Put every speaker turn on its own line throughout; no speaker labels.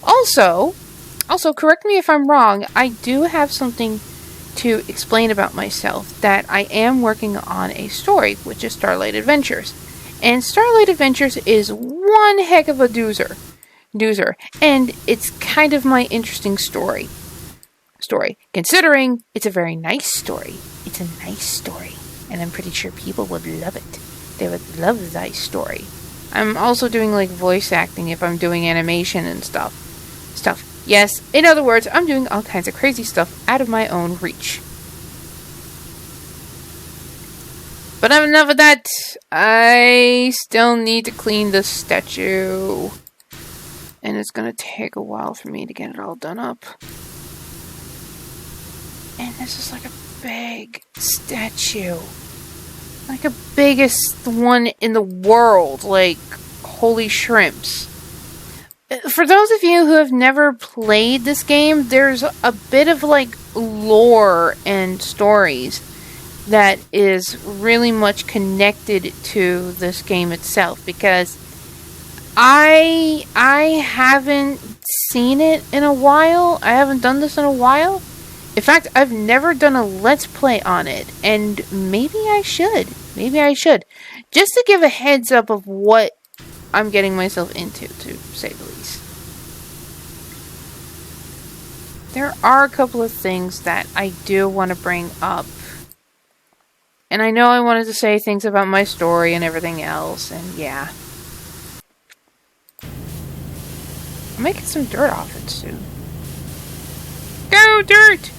Also, correct me if I'm wrong, I do have something to explain about myself, that I am working on a story, which is Starlight Adventures. And Starlight Adventures is one heck of a doozer. And it's kind of my interesting story. Considering it's a very nice story. It's a nice story. And I'm pretty sure people would love it. They would love thy story. I'm also doing like voice acting if I'm doing animation and stuff. Yes, in other words, I'm doing all kinds of crazy stuff out of my own reach. But enough of that. I still need to clean the statue. And it's gonna take a while for me to get it all done up. And this is like a big statue. Like the biggest one in the world. Like, holy shrimps. For those of you who have never played this game, there's a bit of like lore and stories that is really much connected to this game itself, because I haven't seen it in a while. I haven't done this in a while. In fact, I've never done a Let's Play on it, and maybe I should. Just to give a heads up of what I'm getting myself into, to say the least. There are a couple of things that I do want to bring up. And I know I wanted to say things about my story and everything else, and yeah. I'm making some dirt off it soon. Go, dirt!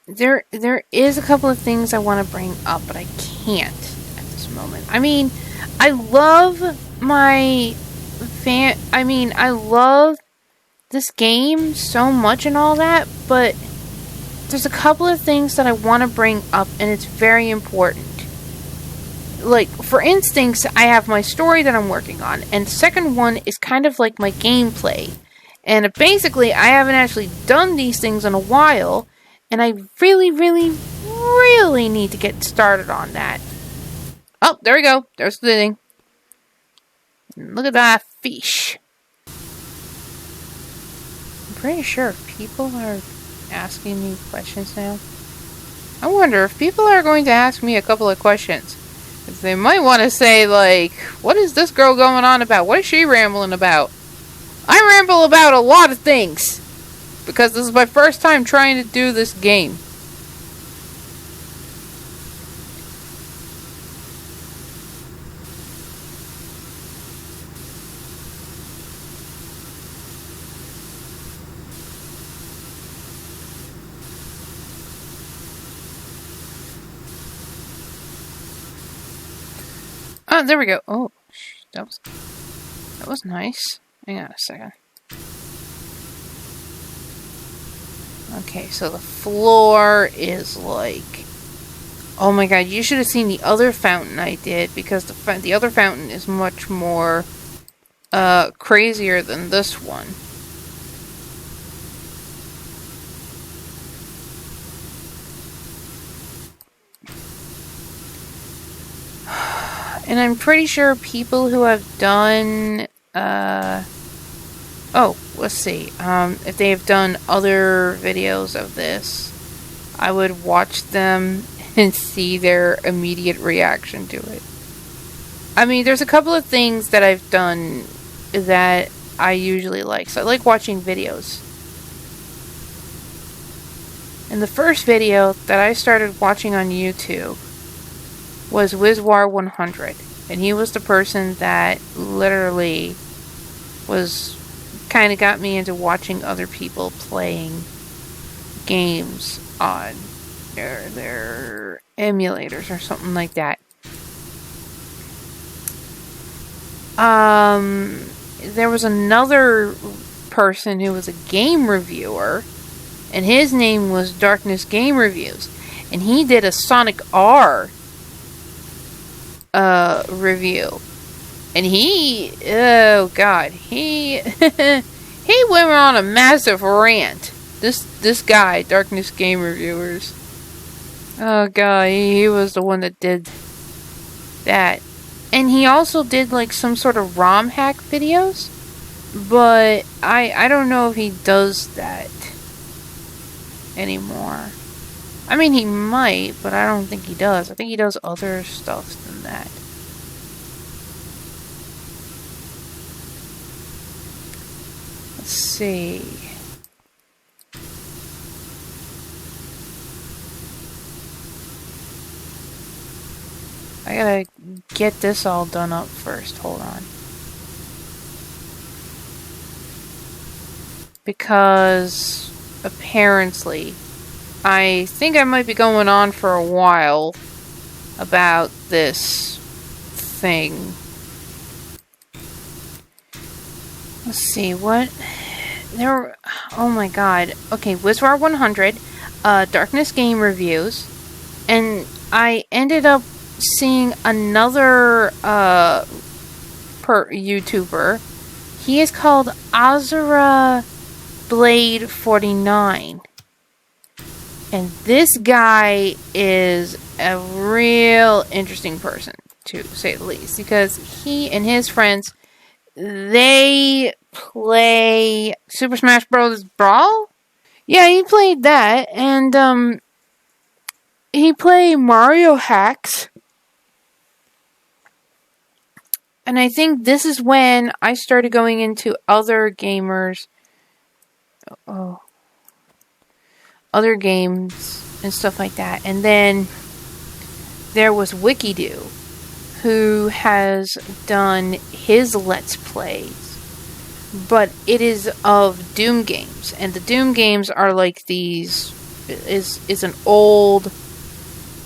There is a couple of things I want to bring up, but I can't at this moment. I mean, I love I love this game so much and all that, but there's a couple of things that I want to bring up, and it's very important. Like, for instance, I have my story that I'm working on, and the second one is kind of like my gameplay. And basically, I haven't actually done these things in a while, and I really, really, really need to get started on that. Oh, there we go. There's the thing. Look at that fish. I'm pretty sure people are asking me questions now. I wonder if people are going to ask me a couple of questions. If they might want to say, like, what is this girl going on about? What is she rambling about? I ramble about a lot of things. Because this is my first time trying to do this game. Oh, there we go. Oh, that was nice. Hang on a second. Okay, so the floor is like... Oh my god, you should have seen the other fountain I did, because the other fountain is much more crazier than this one. And I'm pretty sure people who have done... Oh, let's see. If they have done other videos of this, I would watch them and see their immediate reaction to it. I mean, there's a couple of things that I've done that I usually like. So I like watching videos. And the first video that I started watching on YouTube was WizWar100. And he was the person that literally was... kind of got me into watching other people playing games on their emulators or something like that. There was another person who was a game reviewer, and his name was Darkness Game Reviews, and he did a Sonic R review. And oh god, he went on a massive rant This guy, Darkness Game Reviewers. Oh god, he was the one that did that. And he also did like some sort of ROM hack videos. But I don't know if he does that anymore. I mean, he might, but I don't think he does. I think he does other stuff than that. Let's see. I gotta get this all done up first. Hold on. Because apparently, I think I might be going on for a while about this thing. Let's see, what? Oh my god. Okay, WizWar 100, Darkness Game Reviews, and I ended up seeing another YouTuber. He is called Azura Blade 49. And this guy is a real interesting person, to say the least, because he and his friends, they play Super Smash Bros. Brawl? Yeah, he played that, and he played Mario hacks. And I think this is when I started going into other gamers, other games and stuff like that. And then there was Wikidoo, who has done his Let's Plays, but it is of Doom games. And the Doom games are like these, is an old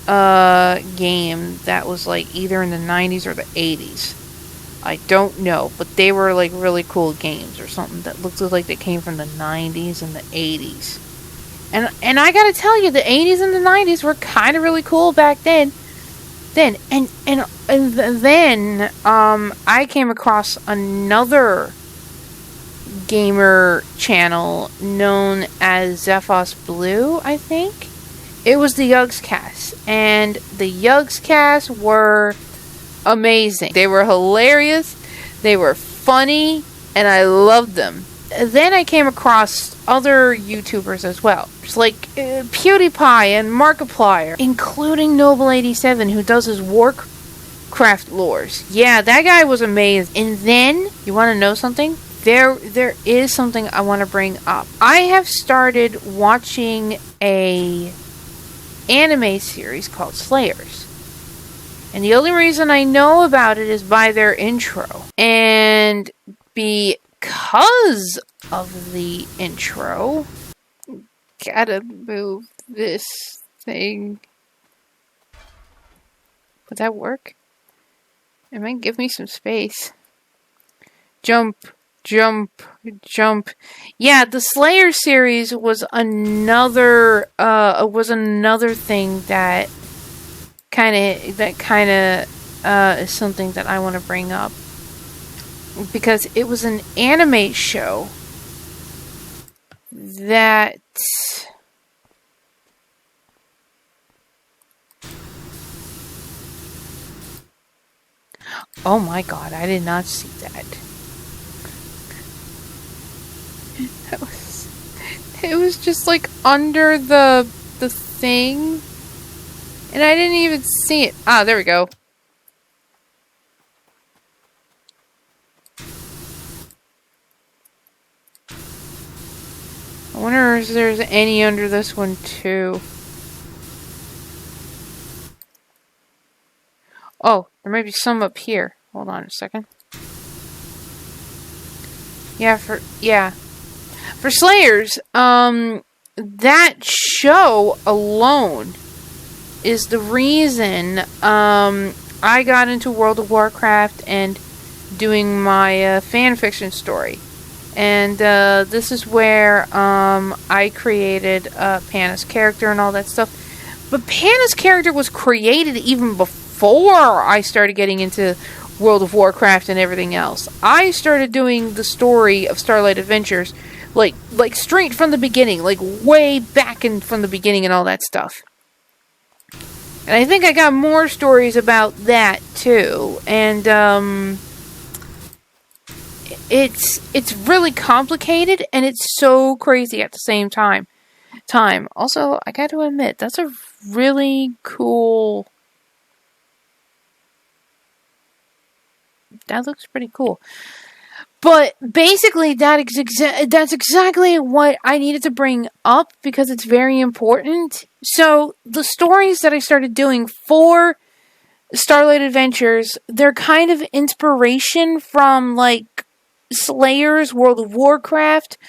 game that was like either in the 90s or the 80s. I don't know, but they were like really cool games or something that looked like they came from the 90s and the 80s. And I gotta tell you, the 80s and the 90s were kind of really cool back then. Then I came across another gamer channel known as Zephos Blue, I think. It was the Yugscast, and the Yugscast were amazing. They were hilarious, they were funny, and I loved them. Then I came across other YouTubers as well, just like PewDiePie and Markiplier, including Noble87, who does his Warcraft lores. Yeah, that guy was amazing. And then, you want to know something? There is something I want to bring up. I have started watching a anime series called Slayers. And the only reason I know about it is by their intro. And because of the intro, gotta move this thing. Would that work? It might give me some space. Jump, jump, jump. Yeah, the Slayer series was another thing that kind of is something that I want to bring up, because it was an anime show that oh my god, I did not see that. It was just like under the thing. And I didn't even see it. Ah, there we go. I wonder if there's any under this one too. Oh, there might be some up here. Hold on a second. Yeah, for Slayers, that show alone is the reason I got into World of Warcraft and doing my fanfiction story. And this is where I created Panna's character and all that stuff. But Panna's character was created even before I started getting into World of Warcraft and everything else. I started doing the story of Starlight Adventures Like straight from the beginning, like way back in from the beginning and all that stuff. And I think I got more stories about that too. And it's really complicated and it's so crazy at the same time. Also, I got to admit, that's a really cool. That looks pretty cool. But basically, that's exactly what I needed to bring up because it's very important. So the stories that I started doing for Starlight Adventures, they're kind of inspiration from like Slayers, World of Warcraft,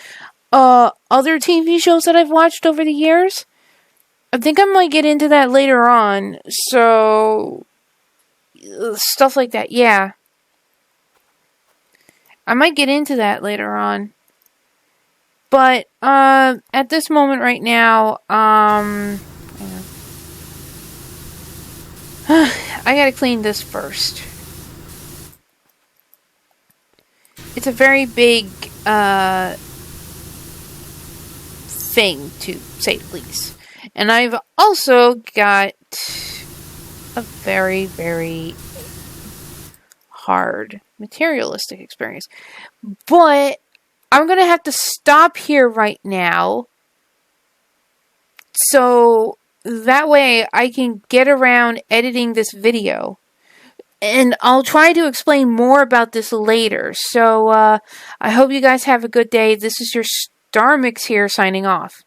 other TV shows that I've watched over the years. I think I might get into that later on. So stuff like that, yeah. I might get into that later on. But at this moment right now, I gotta clean this first. It's a very big thing, to say the least. And I've also got a very, very hard materialistic experience. But I'm going to have to stop here right now. So that way I can get around editing this video. And I'll try to explain more about this later. So I hope you guys have a good day. This is your starmix here signing off.